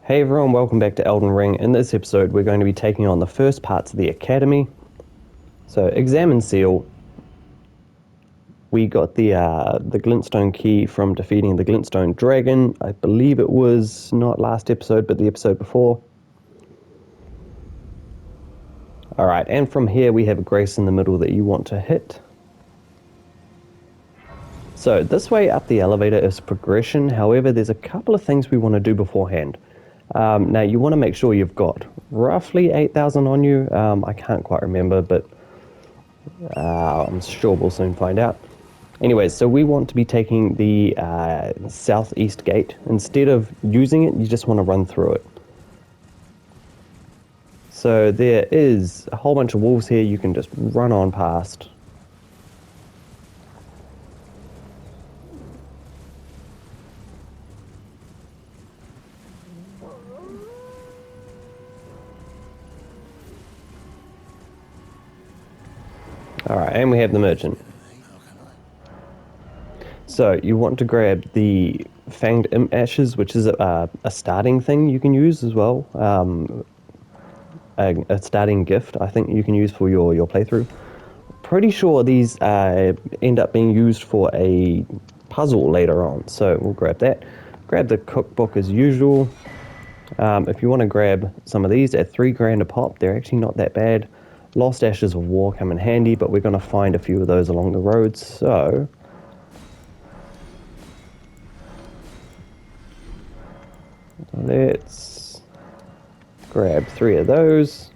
Hey everyone, welcome back to Elden Ring. In this episode, we're going to be taking on the first parts of the Academy. So, examine seal. We got the glintstone key from defeating the glintstone dragon. I believe it was not last episode, but the episode before. Alright, and from here we have a grace in the middle that you want to hit. So, this way up the elevator is progression. However, there's a couple of things we want to do beforehand. Now, you want to make sure you've got roughly 8,000 on you. I can't quite remember, but I'm sure we'll soon find out. Anyways, so we want to be taking the southeast gate. Instead of using it, you just want to run through it. So there is a whole bunch of wolves here you can just run on past. Alright, and we have the merchant. So you want to grab the Fanged Imp Ashes, which is a starting thing you can use as well. A starting gift, I think you can use for your playthrough. Pretty sure these end up being used for a puzzle later on, so we'll grab that. Grab the cookbook as usual. If you want to grab some of these at 3 grand a pop, they're actually not that bad. Lost Ashes of War come in handy, but we're going to find a few of those along the road, so let's grab 3 of those,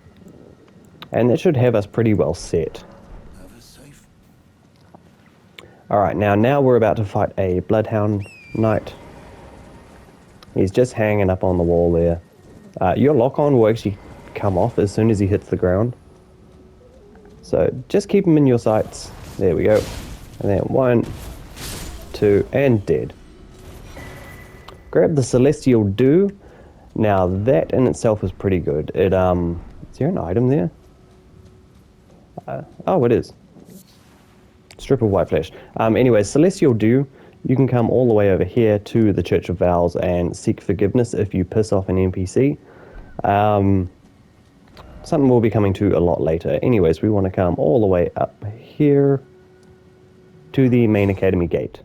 and that should have us pretty well set. Alright, now we're about to fight a Bloodhound Knight. He's just hanging up on the wall there. Your lock-on will actually come off as soon as he hits the ground. So just keep him in your sights. There we go. And then 1, 2, and dead. Grab the Celestial Dew. Now that in itself is pretty good. Is there an item there? Oh, it is. Strip of white flesh. Anyways, Celestial Dew, you can come all the way over here to the Church of Vows and seek forgiveness if you piss off an NPC. Something we'll be coming to a lot later. Anyways, we want to come all the way up here to the main academy gate.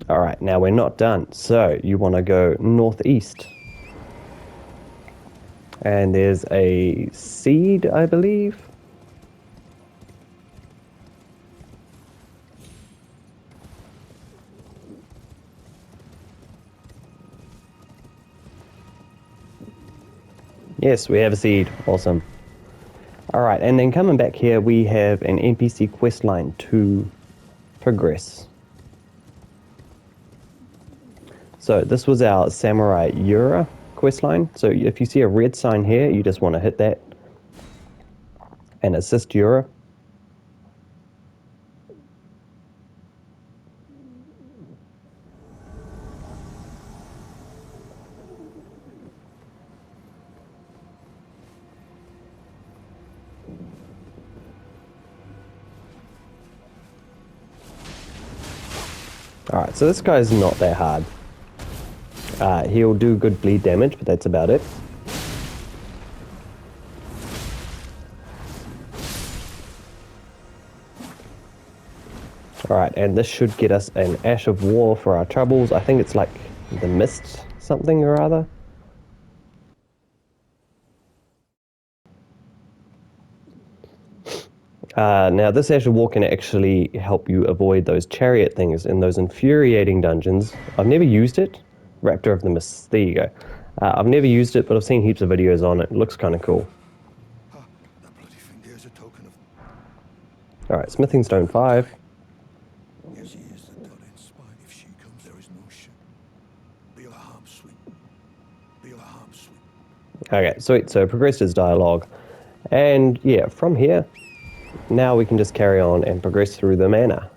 Alright, now we're not done. So, you want to go northeast. And there's a seed, I believe. Yes, we have a seed. Awesome. Alright, and then coming back here, we have an NPC quest line to progress. So this was our Samurai Yura quest line. So if you see a red sign here, you just want to hit that and assist Yura. Alright, so this guy's not that hard. He'll do good bleed damage, but that's about it. Alright, and this should get us an Ash of War for our troubles. I think it's like the Mist something or other. Now this Ash of War can actually help you avoid those chariot things in those infuriating dungeons. I've never used it. Raptor of the Mist, there you go. I've never used it, but I've seen heaps of videos on it. It looks kind of cool. That bloody thing there's a token of... Alright, Smithing Stone 5. Yes, he is the done in spite. If she comes, there is no shit. Be a harm sweet. Be a harm sweet. Okay, sweet. So progressed his dialogue. And yeah, from here, now we can just carry on and progress through the manor.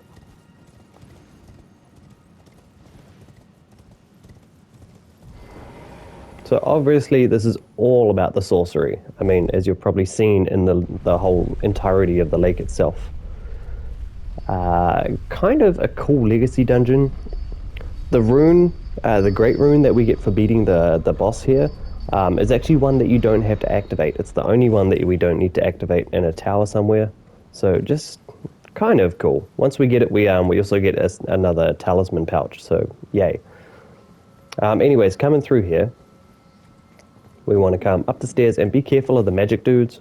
So obviously this is all about the sorcery. I mean, as you've probably seen in the whole entirety of the lake itself. Kind of a cool legacy dungeon. The rune, the great rune that we get for beating the boss here, is actually one that you don't have to activate. It's the only one that we don't need to activate in a tower somewhere. So just kind of cool. Once we get it, we also get another talisman pouch. So yay. Anyways, coming through here, we want to come up the stairs and be careful of the magic dudes.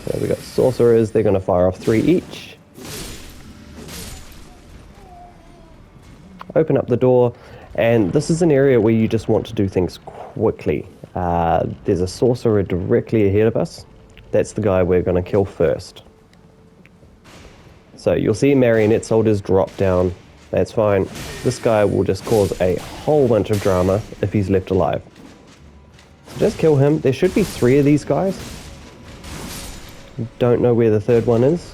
So we got sorcerers. They're going to fire off 3 each. Open up the door, and this is an area where you just want to do things quickly. There's a sorcerer directly ahead of us. That's the guy we're going to kill first. So you'll see marionette soldiers drop down. That's fine. This guy will just cause a whole bunch of drama if he's left alive. So just kill him. There should be 3 of these guys. Don't know where the third one is.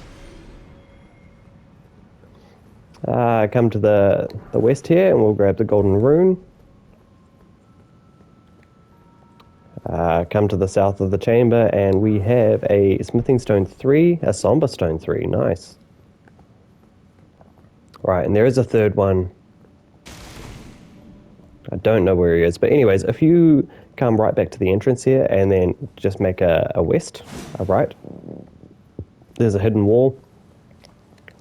Come to the west here, and we'll grab the golden rune. Come to the south of the chamber, and we have a smithing stone 3, a somber stone 3. Nice. Right, and there is a third one. I don't know where he is, but anyways, if you come right back to the entrance here, and then just make a west, a right, there's a hidden wall,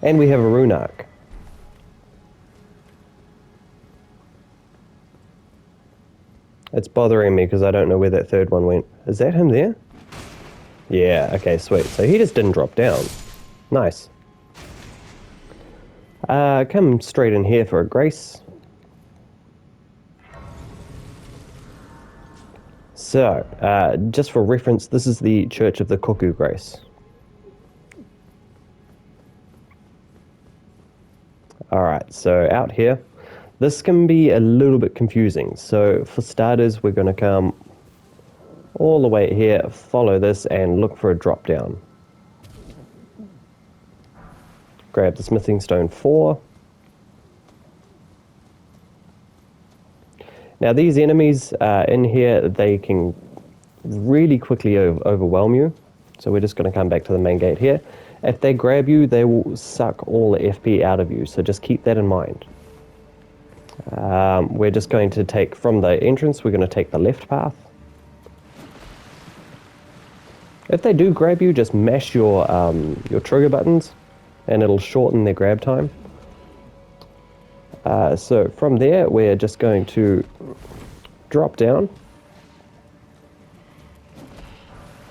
and we have a rune arc. It's bothering me because I don't know where that third one went. Is that him there? Yeah, okay, sweet. So he just didn't drop down. Nice. Come straight in here for a grace. So, just for reference, this is the Church of the Cuckoo Grace. Alright, so out here. This can be a little bit confusing. So for starters, we're going to come all the way here, follow this, and look for a drop down. Grab the smithing stone 4. Now these enemies in here, they can really quickly overwhelm you. So we're just going to come back to the main gate here. If they grab you, they will suck all the FP out of you. So just keep that in mind. We're just going to take, from the entrance, we're going to take the left path. If they do grab you, just mash your trigger buttons, and it'll shorten their grab time. So from there, we're just going to drop down,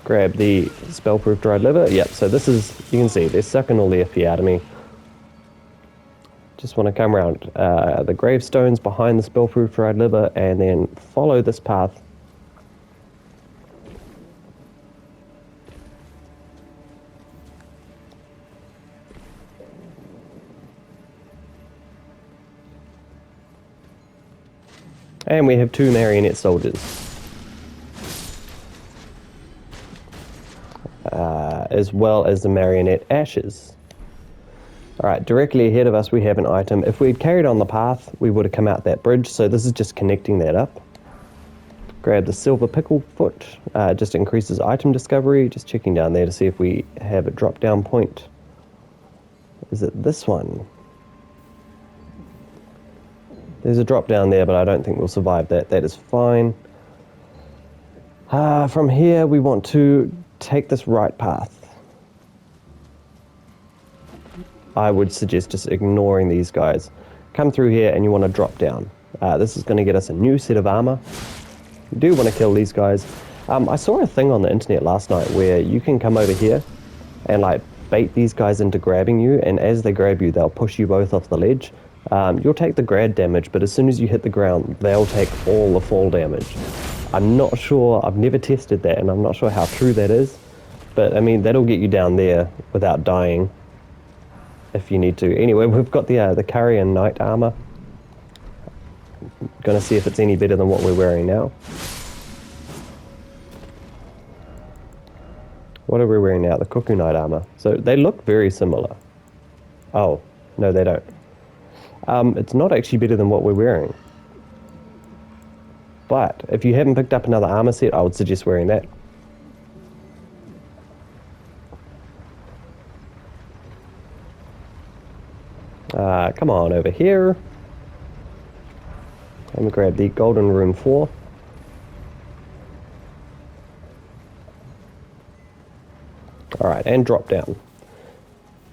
grab the spellproof dried liver. Yep, so this is, you can see, they're sucking all the FP out of me. Just want to come around the gravestones behind the spellproof dried liver, and then follow this path. And we have 2 marionette soldiers. As well as the marionette ashes. Alright, directly ahead of us we have an item. If we'd carried on the path, we would have come out that bridge, so this is just connecting that up. Grab the silver pickle foot, just increases item discovery, just checking down there to see if we have a drop down point. Is it this one? There's a drop down there, but I don't think we'll survive that. That is fine. From here we want to take this right path. I would suggest just ignoring these guys. Come through here and you want to drop down. This is going to get us a new set of armor. You do want to kill these guys. I saw a thing on the internet last night where you can come over here and like bait these guys into grabbing you, and as they grab you, they'll push you both off the ledge. You'll take the grad damage, but as soon as you hit the ground, they'll take all the fall damage. I'm not sure, I've never tested that, and I'm not sure how true that is, but I mean, that'll get you down there without dying. If you need to. Anyway, we've got the Carian Knight armor. Gonna see if it's any better than what we're wearing now. What are we wearing now? The Cuckoo Knight armor. So they look very similar. Oh, no they don't. It's not actually better than what we're wearing. But if you haven't picked up another armor set, I would suggest wearing that. Come on over here. And we grab the golden rune 4. Alright, and drop down.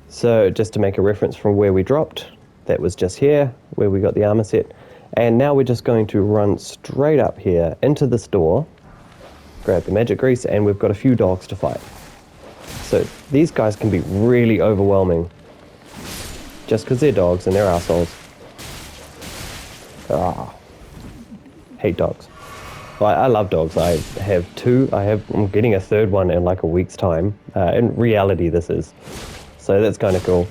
So just to make a reference from where we dropped, that was just here, where we got the armor set. And now we're just going to run straight up here into this door, grab the magic grease, and we've got a few dogs to fight. So these guys can be really overwhelming, just because they're dogs and they're assholes. Hate dogs. I love dogs. I have 2. I'm getting a 3rd one in like a week's time. In reality, this is. So that's kind of cool.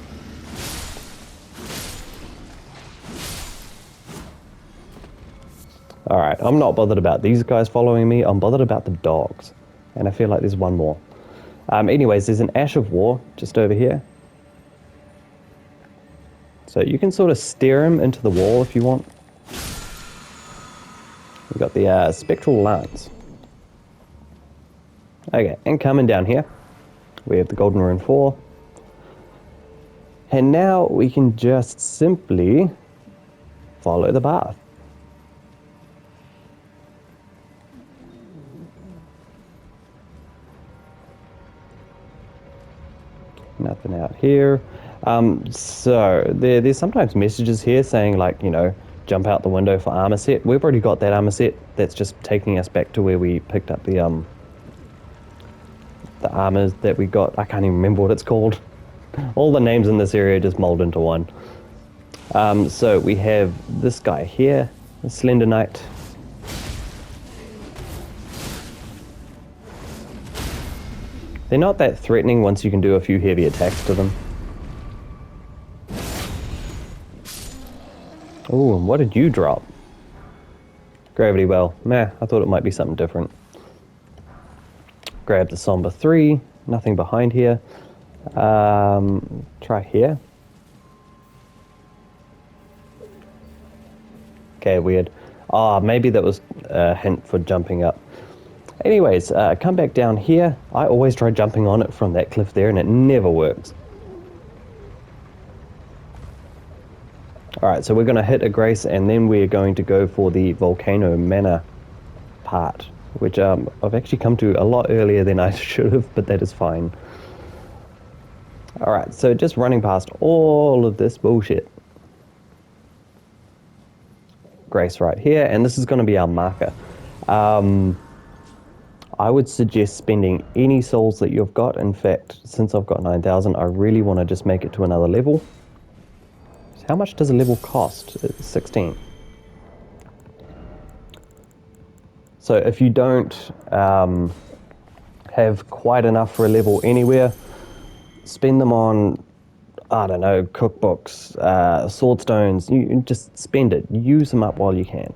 Alright, I'm not bothered about these guys following me. I'm bothered about the dogs. And I feel like there's one more. Anyways, there's an Ash of War just over here. So you can sort of steer him into the wall if you want. We've got the Spectral Lance. Okay, and coming down here, we have the Golden Rune 4. And now we can just simply follow the path. Nothing out here. So there's sometimes messages here saying like, you know, jump out the window for armor set. We've already got that armor set. That's just taking us back to where we picked up the armors that we got. I can't even remember what it's called. All the names in this area just mold into one. So we have this guy here, the Slender Knight. They're not that threatening once you can do a few heavy attacks to them. Ooh, what did you drop? Gravity Well. Meh, I thought it might be something different. Grab the Somber 3. Nothing behind here. Try here. Okay, weird. Maybe that was a hint for jumping up. Anyways, come back down here. I always try jumping on it from that cliff there and it never works. Alright, so we're going to hit a grace and then we're going to go for the Volcano Manor part, which I've actually come to a lot earlier than I should have, but that is fine. Alright, so just running past all of this bullshit. Grace right here, and this is going to be our marker. I would suggest spending any souls that you've got. In fact, since I've got 9,000, I really want to just make it to another level. How much does a level cost? It's 16. So if you don't have quite enough for a level anywhere, spend them on, I don't know, cookbooks, sword stones. You just spend it. Use them up while you can.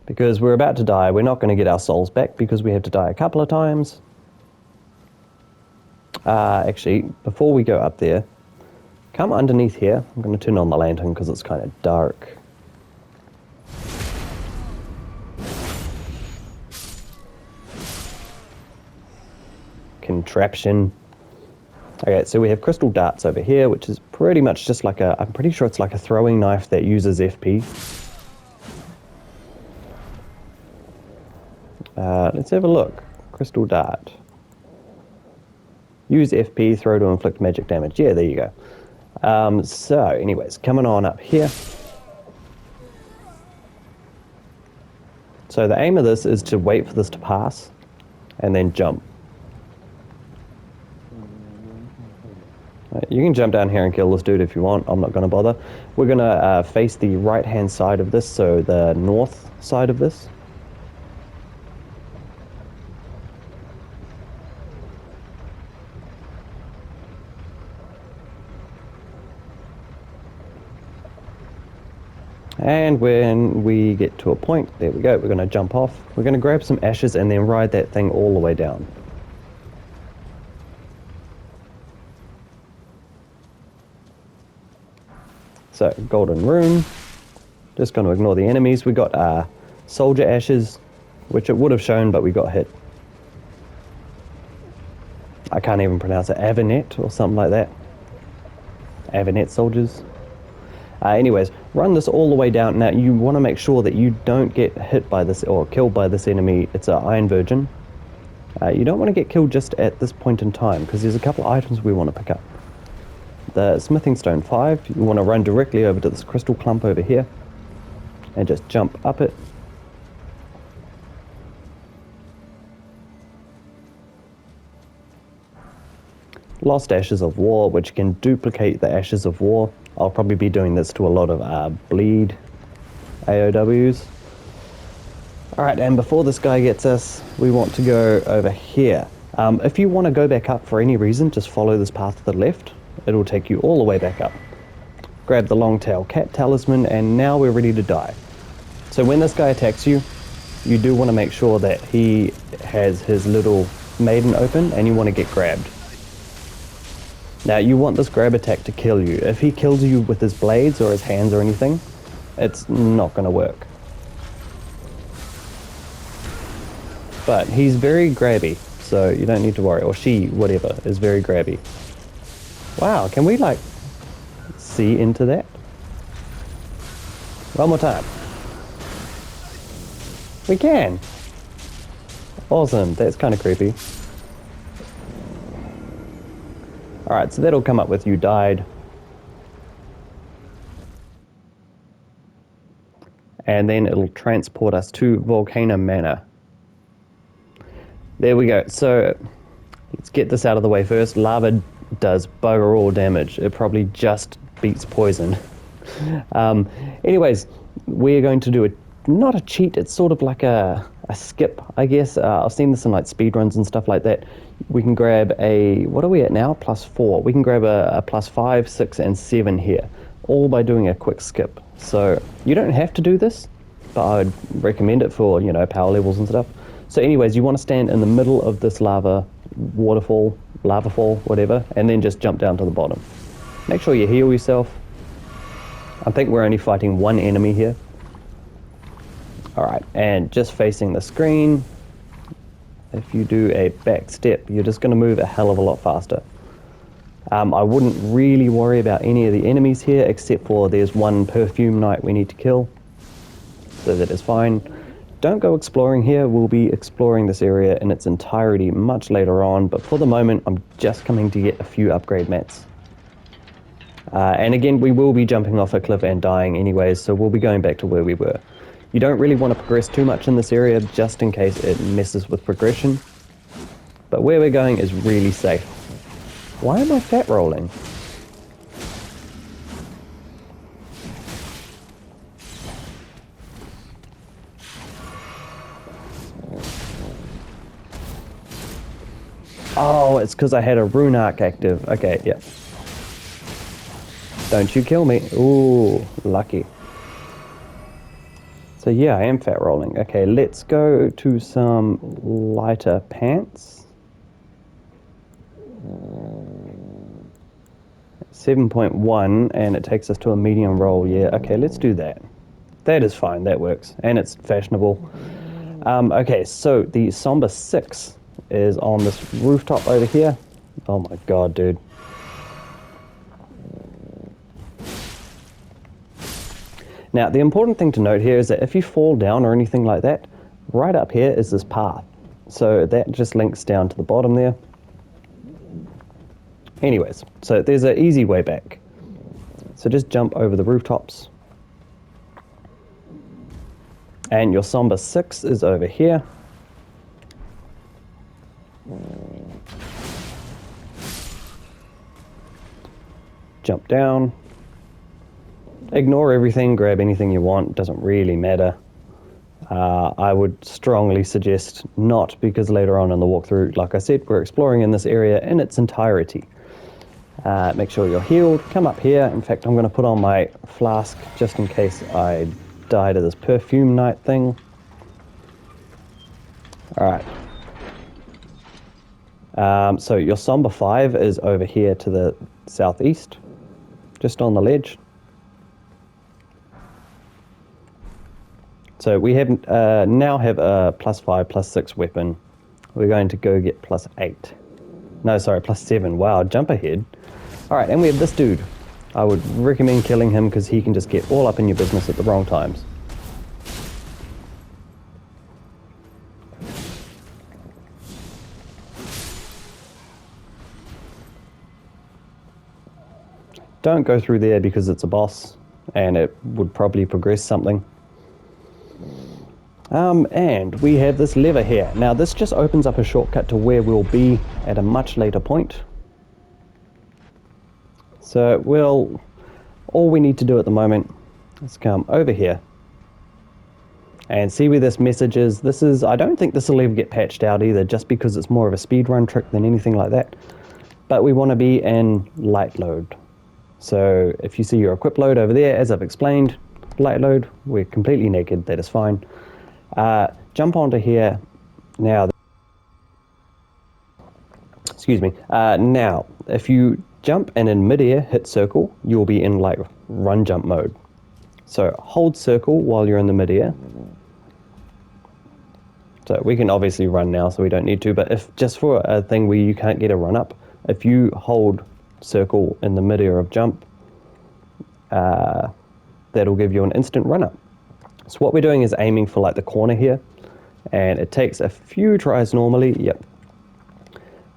Because we're about to die. We're not going to get our souls back because we have to die a couple of times. Actually, before we go up there, come underneath here. I'm going to turn on the lantern because it's kind of dark. Contraption. Okay, so we have crystal darts over here, which is pretty much just like a, I'm pretty sure it's like a throwing knife that uses FP. Let's have a look. Crystal dart. Use FP, throw to inflict magic damage. Yeah, there you go. So, anyways, coming on up here. So the aim of this is to wait for this to pass, and then jump. You can jump down here and kill this dude if you want. I'm not going to bother. We're going to face the right-hand side of this, so the north side of this. And when we get to a point, there we go, we're going to jump off. We're going to grab some ashes and then ride that thing all the way down. So, golden rune. Just going to ignore the enemies. We got soldier ashes, which it would have shown, but we got hit. I can't even pronounce it, Avanet or something like that. Avanet soldiers. Anyways, run this all the way down. Now, you want to make sure that you don't get hit by this or killed by this enemy. It's an Iron Virgin. You don't want to get killed just at this point in time, because there's a couple of items we want to pick up. The Smithing Stone 5, you want to run directly over to this crystal clump over here, and just jump up it. Lost Ashes of War, which can duplicate the Ashes of War. I'll probably be doing this to a lot of bleed AOWs. Alright, and before this guy gets us, we want to go over here. If you want to go back up for any reason, just follow this path to the left. It'll take you all the way back up. Grab the Longtail Cat Talisman, and now we're ready to die. So when this guy attacks you, you do want to make sure that he has his little maiden open, and you want to get grabbed. Now, you want this grab attack to kill you. If he kills you with his blades or his hands or anything, it's not going to work. But he's very grabby, so you don't need to worry. Or she, whatever, is very grabby. Wow, can we, like, see into that? One more time. We can! Awesome, that's kind of creepy. Alright, so that'll come up with you died. And then it'll transport us to Volcano Manor. There we go. So let's get this out of the way first. Lava does bugger all damage. It probably just beats poison. Anyways, we're going to do not a cheat, it's sort of like a skip, I guess. I've seen this in like speedruns and stuff like that. We can grab a, what are we at now? +4. We can grab a +5, 6, and 7 here, all by doing a quick skip. So you don't have to do this, but I would recommend it for, you know, power levels and stuff. So anyways, you want to stand in the middle of this lava waterfall, lava fall, whatever, and then just jump down to the bottom. Make sure you heal yourself. I think we're only fighting one enemy here. Alright, and just facing the screen, if you do a back step, you're just going to move a hell of a lot faster. I wouldn't really worry about any of the enemies here, except for there's one perfume knight we need to kill. So that is fine. Don't go exploring here, we'll be exploring this area in its entirety much later on, but for the moment I'm just coming to get a few upgrade mats. And again, we will be jumping off a cliff and dying anyways, so we'll be going back to where we were. You don't really want to progress too much in this area, just in case it messes with progression. But where we're going is really safe. Why am I fat rolling? Oh, it's because I had a rune arc active. Okay, yeah. Don't you kill me. Ooh, lucky. So yeah, I am fat rolling. Okay, let's go to some lighter pants. 7.1, and it takes us to a medium roll. Yeah, okay, let's do that. That is fine, that works. And it's fashionable. Okay, so the Somber 6 is on this rooftop over here. Oh my god, dude. Now, the important thing to note here is that if you fall down or anything like that, right up here is this path. So that just links down to the bottom there. Anyways, so there's an easy way back. So just jump over the rooftops. And your Somber 6 is over here. Jump down. Ignore everything, grab anything you want, doesn't really matter. I would strongly suggest not, because later on in the walkthrough, like I said, we're exploring in this area in its entirety. Make sure you're healed, come up here. In fact, I'm going to put on my flask just in case I die to this perfume knight thing. Alright. So your Somber 5 is over here to the southeast, just on the ledge. So we have now have a +5, +6 weapon. We're going to go get +8. No, sorry, +7. Wow, jump ahead. Alright, and we have this dude. I would recommend killing him because he can just get all up in your business at the wrong times. Don't go through there because it's a boss and it would probably progress something. And we have this lever here. Now this just opens up a shortcut to where we'll be at a much later point. So all we need to do at the moment is come over here and see where this message is. I don't think this will ever get patched out either, just because it's more of a speedrun trick than anything like that. But we want to be in light load. So if you see your equip load over there, as I've explained, light load, we're completely naked, that is fine. Jump onto here now. Excuse me. Now, if you jump and in midair hit circle, you'll be in like run jump mode. So hold circle while you're in the midair. So we can obviously run now, so we don't need to, but if just for a thing where you can't get a run up, if you hold circle in the midair of jump, that'll give you an instant run up. So what we're doing is aiming for like the corner here, and it takes a few tries normally, yep.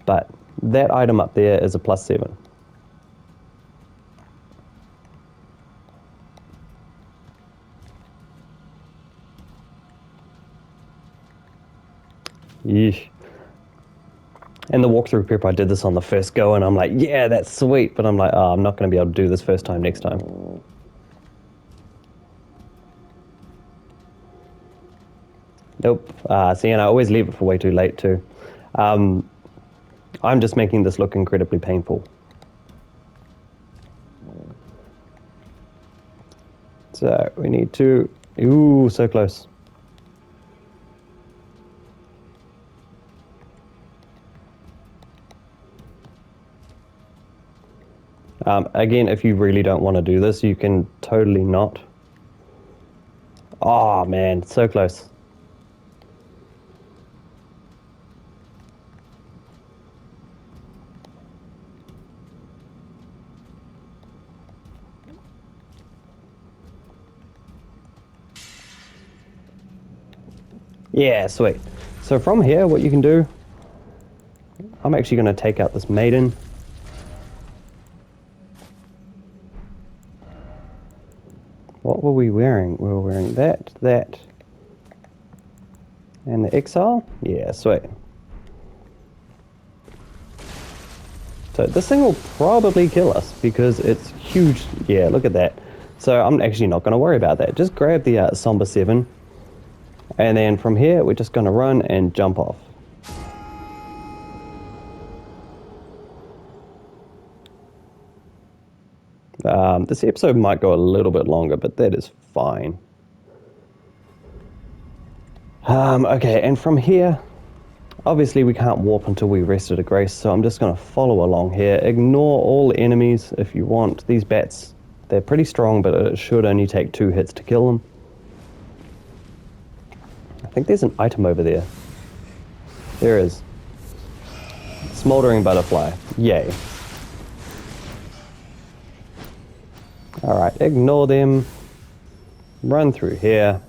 But that item up there is a +7. Yeesh. In the walkthrough prep, I did this on the first go, and I'm like, yeah, that's sweet. But I'm like, oh, I'm not going to be able to do this first time next time. Nope. See, and I always leave it for way too late, too. I'm just making this look incredibly painful. So we need to... Ooh, so close. Again, if you really don't want to do this, you can totally not. Oh, man, so close. Yeah, sweet. So from here, what you can do, I'm actually going to take out this maiden. What were we wearing? We were wearing that, and the exile? Yeah, sweet. So this thing will probably kill us because it's huge. Yeah, look at that. So I'm actually not going to worry about that. Just grab the Somber 7. And then from here, we're just going to run and jump off. This episode might go a little bit longer, but that is fine. Okay, and from here, obviously we can't warp until we rested a grace, so I'm just going to follow along here. Ignore all enemies if you want. These bats, they're pretty strong, but it should only take 2 hits to kill them. I think there's an item over there. There is. Smoldering butterfly. Yay. Alright, ignore them. Run through here.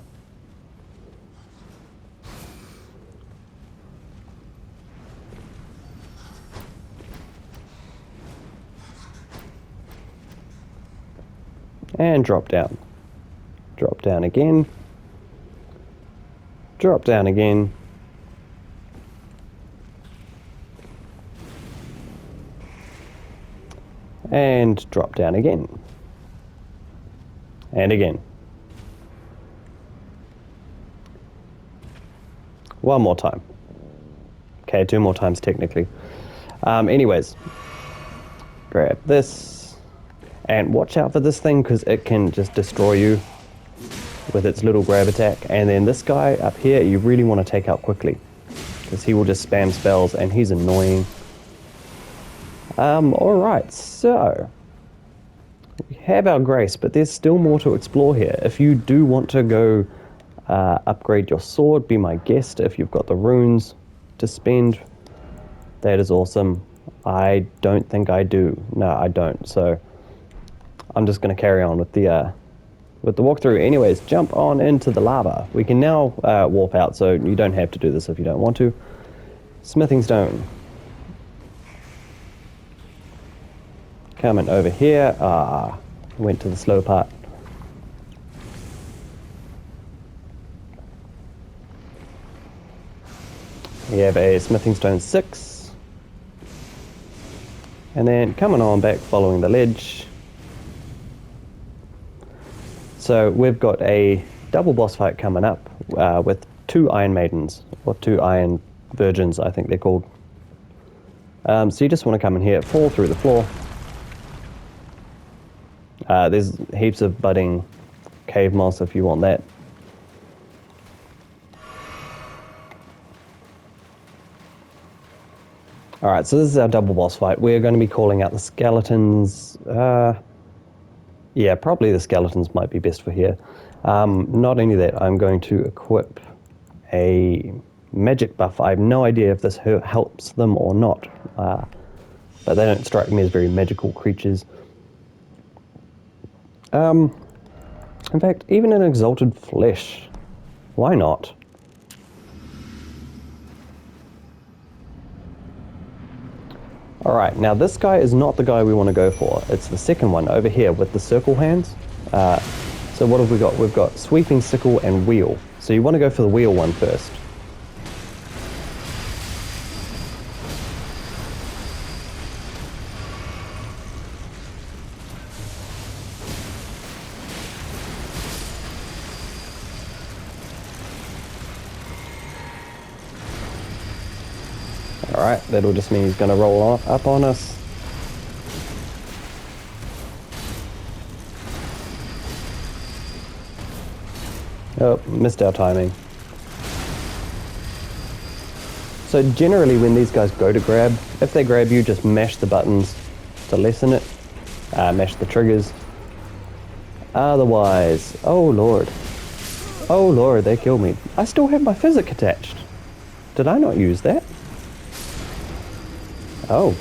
And drop down. Drop down again. Drop down again. And drop down again. And again. One more time. Okay, 2 more times technically. Anyways, grab this. And watch out for this thing because it can just destroy you with its little grab attack. And then this guy up here, you really want to take out quickly because he will just spam spells and he's annoying. Alright, so we have our grace, but there's still more to explore here. If you do want to go upgrade your sword, be my guest if you've got the runes to spend. That is awesome. I don't think I do. No, I don't. So I'm just going to carry on with the walkthrough. Anyways, jump on into the lava. We can now warp out, so you don't have to do this if you don't want to. Smithing stone. Coming over here. Went to the slow part. We have a smithing stone 6. And then coming on back following the ledge. So we've got a double boss fight coming up with 2 Iron Maidens, or 2 Iron Virgins, I think they're called. So you just want to come in here, fall through the floor. There's heaps of budding cave moss if you want that. Alright, so this is our double boss fight. We're going to be calling out the skeletons. Yeah, probably the skeletons might be best for here. Not only that, I'm going to equip a magic buff. I have no idea if this helps them or not. But they don't strike me as very magical creatures. In fact, even an exalted flesh. Why not? Alright, now this guy is not the guy we want to go for. It's the second one over here with the circle hands. So what have we got? We've got sweeping sickle and wheel. So you want to go for the wheel one first. Alright, that'll just mean he's going to roll up on us. Oh, missed our timing. So generally when these guys go to grab, if they grab you, just mash the buttons to lessen it. Mash the triggers. Otherwise, oh lord. Oh lord, they killed me. I still have my physic attached. Did I not use that? Oh.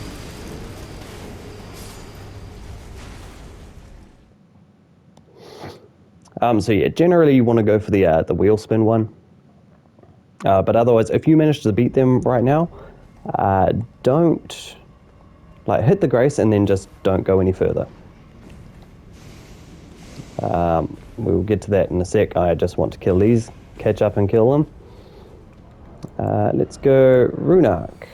So yeah, generally you want to go for the wheel spin one. But otherwise, if you manage to beat them right now, don't hit the grace and then just don't go any further. We'll get to that in a sec. I just want to kill these, catch up and kill them. Let's go Runark.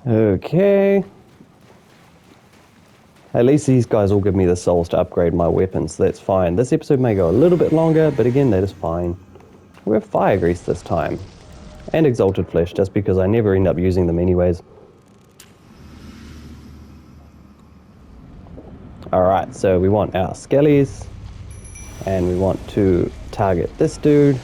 Okay. At least these guys will give me the souls to upgrade my weapons, so that's fine. This episode may go a little bit longer, but again, that is fine. We have fire grease this time. And exalted flesh, just because I never end up using them anyways. Alright, so we want our skellies. And we want to target this dude.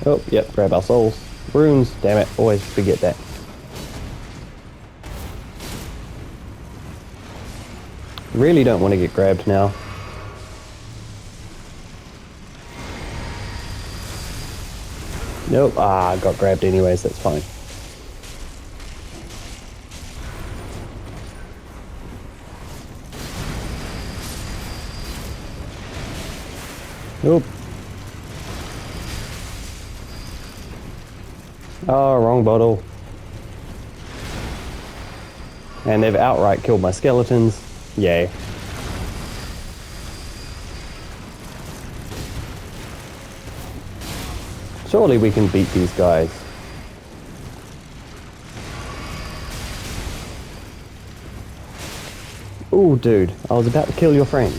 Oh, yep, grab our souls. Runes, damn it, always forget that. Really don't want to get grabbed now. Nope, got grabbed anyways, that's fine. Nope. Oh, wrong bottle. And they've outright killed my skeletons. Yay. Surely we can beat these guys. Ooh, dude, I was about to kill your friend.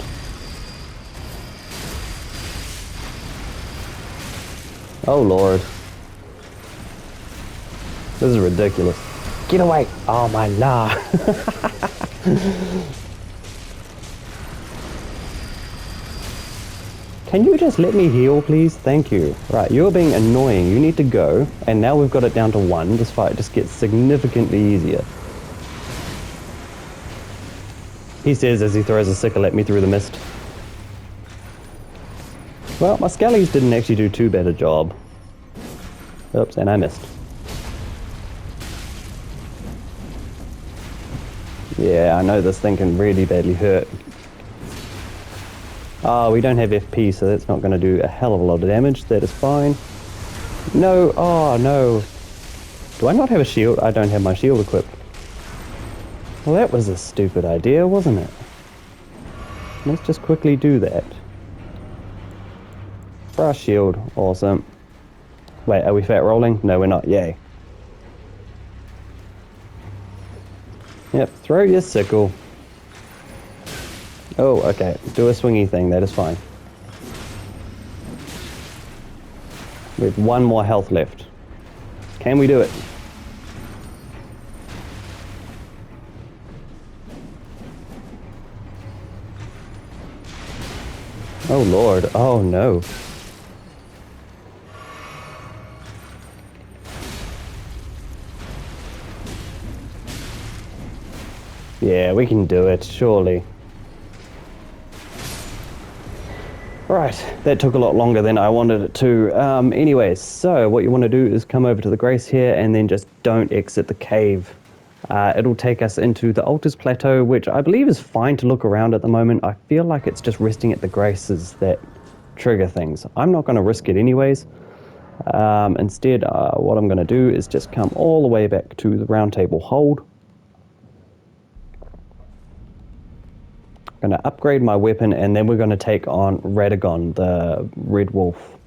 Oh, Lord. This is ridiculous. Get away! Oh, my la. Can you just let me heal, please? Thank you. Right, you're being annoying. You need to go. And now we've got it down to 1. This fight just gets significantly easier. He says as he throws a sickle at me through the mist. Well, my skellies didn't actually do too bad a job. Oops, and I missed. Yeah, I know this thing can really badly hurt. Oh, we don't have FP, so that's not going to do a hell of a lot of damage. That is fine. No, oh no. Do I not have a shield? I don't have my shield equipped. Well, that was a stupid idea, wasn't it? Let's just quickly do that. Brass shield, awesome. Wait, are we fat rolling? No, we're not, yay. Yep, throw your sickle. Oh, okay, do a swingy thing, that is fine. We have 1 more health left. Can we do it? Oh lord, oh no. Yeah, we can do it, surely. Right, that took a lot longer than I wanted it to. Anyways, so what you want to do is come over to the Grace here and then just don't exit the cave. It'll take us into the Altars Plateau, which I believe is fine to look around at the moment. I feel like it's just resting at the Graces that trigger things. I'm not going to risk it anyways. Instead, what I'm going to do is just come all the way back to the Round Table Hold. Going to upgrade my weapon, and then we're going to take on Radagon, the Red Wolf.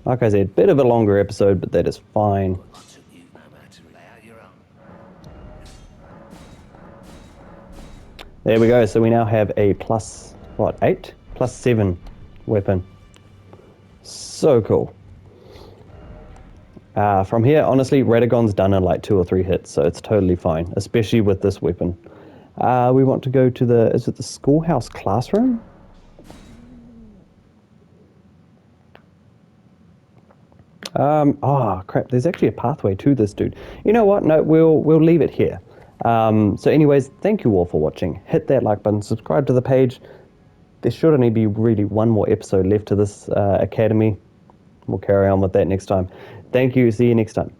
Like I said, bit of a longer episode, but that is fine. There we go. So we now have a plus, what, 8? Plus 7 weapon. So cool. From here, honestly, Radagon's done in like 2 or 3 hits, so it's totally fine, especially with this weapon. We want to go to the, is it the schoolhouse classroom? Oh crap, there's actually a pathway to this dude. You know what, no, we'll leave it here. So anyways, thank you all for watching. Hit that like button, subscribe to the page. There should only be really 1 more episode left to this Academy. We'll carry on with that next time. Thank you, see you next time.